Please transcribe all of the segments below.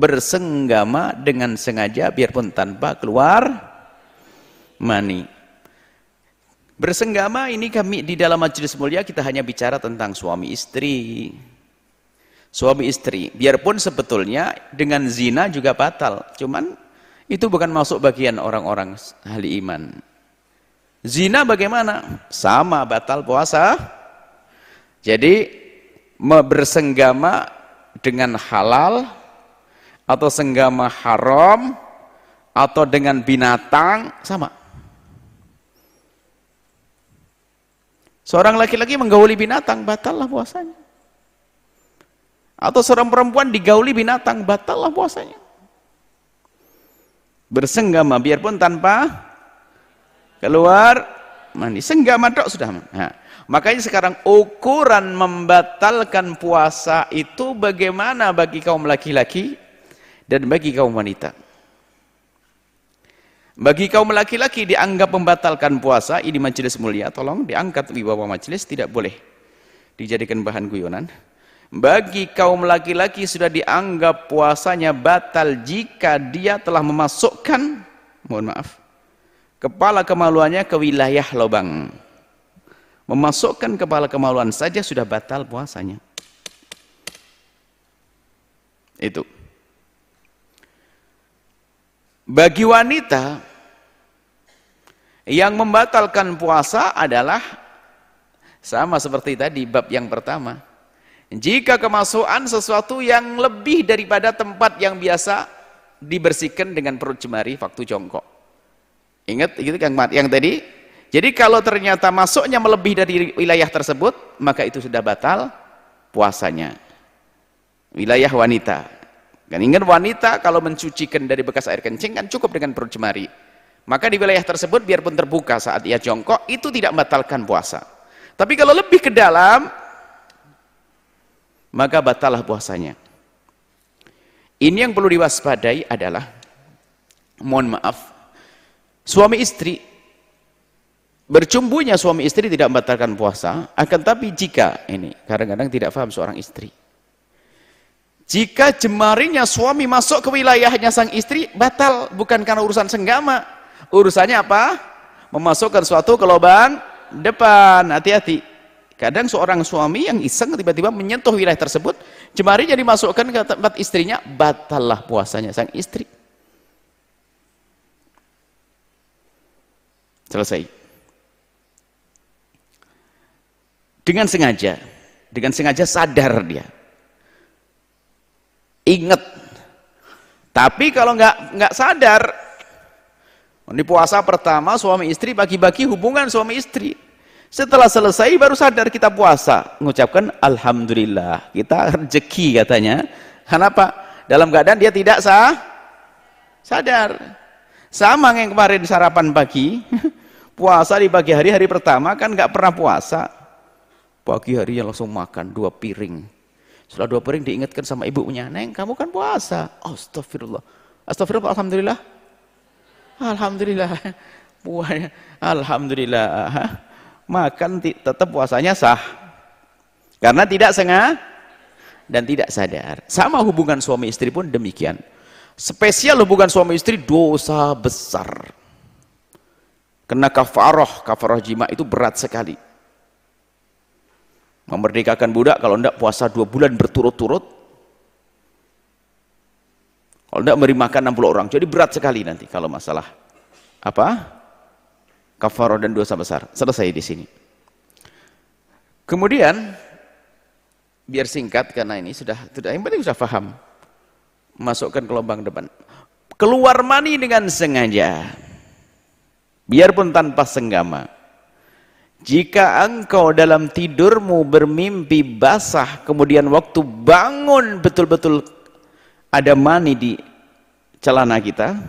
bersenggama dengan sengaja biarpun tanpa keluar mani. Bersenggama ini kami di dalam majelis mulia kita hanya bicara tentang suami istri. Suami istri, biarpun sebetulnya dengan zina juga batal, cuman itu bukan masuk bagian orang-orang ahli iman. Zina bagaimana? Sama, batal puasa. Jadi bersenggama dengan halal atau senggama haram atau dengan binatang sama. Seorang laki-laki menggauli binatang, batallah puasanya. Atau seorang perempuan digauli binatang, batallah puasanya. Bersenggama biarpun tanpa keluar mandi, senggama tok sudah. Nah, makanya sekarang ukuran membatalkan puasa itu bagaimana bagi kaum laki-laki dan bagi kaum wanita. Bagi kaum laki-laki dianggap membatalkan puasa, ini majelis mulia, tolong diangkat wibawa majelis, tidak boleh dijadikan bahan guyonan. Bagi kaum laki-laki sudah dianggap puasanya batal jika dia telah memasukkan, mohon maaf, kepala kemaluannya ke wilayah lubang. Memasukkan kepala kemaluan saja sudah batal puasanya. Itu. Bagi wanita yang membatalkan puasa adalah sama seperti tadi bab yang pertama. Jika kemasukan sesuatu yang lebih daripada tempat yang biasa dibersihkan dengan perut jemari waktu jongkok. Ingat itu yang tadi? Jadi kalau ternyata masuknya melebihi dari wilayah tersebut, maka itu sudah batal puasanya. Wilayah wanita. Kan ingat wanita kalau mencucikan dari bekas air kencing kan cukup dengan perut jemari. Maka di wilayah tersebut biarpun terbuka saat ia jongkok itu tidak membatalkan puasa. Tapi kalau lebih ke dalam maka batallah puasanya. Ini yang perlu diwaspadai adalah, mohon maaf, suami istri, bercumbunya suami istri tidak membatalkan puasa, akan tapi jika, ini kadang-kadang tidak paham seorang istri, jika jemarinya suami masuk ke wilayahnya sang istri, batal, bukan karena urusan senggama. Urusannya apa? Memasukkan sesuatu ke lubang depan. Hati-hati. Kadang seorang suami yang iseng tiba-tiba menyentuh wilayah tersebut, jemarinya dimasukkan ke tempat istrinya, batallah puasanya sang istri. Selesai. Dengan sengaja sadar dia. Ingat. Tapi kalau nggak sadar, ini puasa pertama suami istri bagi-bagi hubungan suami istri. Setelah selesai baru sadar kita puasa, mengucapkan alhamdulillah, kita rezeki katanya. Kenapa? Dalam keadaan dia tidak sadar. Sama yang kemarin sarapan pagi, puasa di pagi hari pertama kan nggak pernah puasa. Pagi harinya langsung makan 2 piring. Setelah 2 piring diingatkan sama ibunya, "Neng, kamu kan puasa." Astagfirullah. Astagfirullah, alhamdulillah. Alhamdulillah. Puasanya alhamdulillah. Makan tetap puasanya sah. Karena tidak sengaja dan tidak sadar. Sama hubungan suami istri pun demikian. Spesial hubungan suami istri dosa besar. Kena kafarah jima itu berat sekali. Memerdekakan budak kalau tidak puasa 2 bulan berturut-turut, kalau tidak memberi makan 60 orang, jadi berat sekali nanti kalau masalah apa? Kafarah dan dosa besar. Selesai di sini. Kemudian biar singkat karena ini sudah yang penting sudah paham. Masukkan ke lubang depan. Keluar mani dengan sengaja. Biarpun tanpa senggama. Jika engkau dalam tidurmu bermimpi basah, kemudian waktu bangun betul-betul ada mani di celana kita,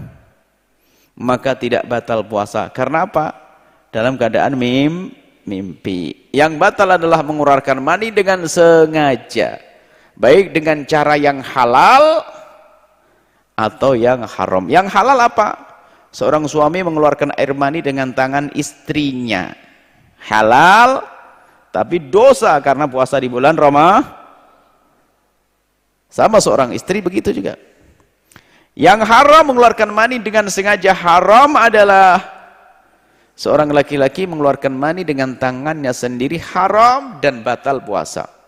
maka tidak batal puasa. Karena apa? Dalam keadaan mimpi. Yang batal adalah mengeluarkan mani dengan sengaja, baik dengan cara yang halal atau yang haram. Yang halal apa? Seorang suami mengeluarkan air mani dengan tangan istrinya, halal, tapi dosa karena puasa di bulan Ramadan. Sama seorang istri begitu juga. Yang haram mengeluarkan mani dengan sengaja haram adalah seorang laki-laki mengeluarkan mani dengan tangannya sendiri, haram dan batal puasa.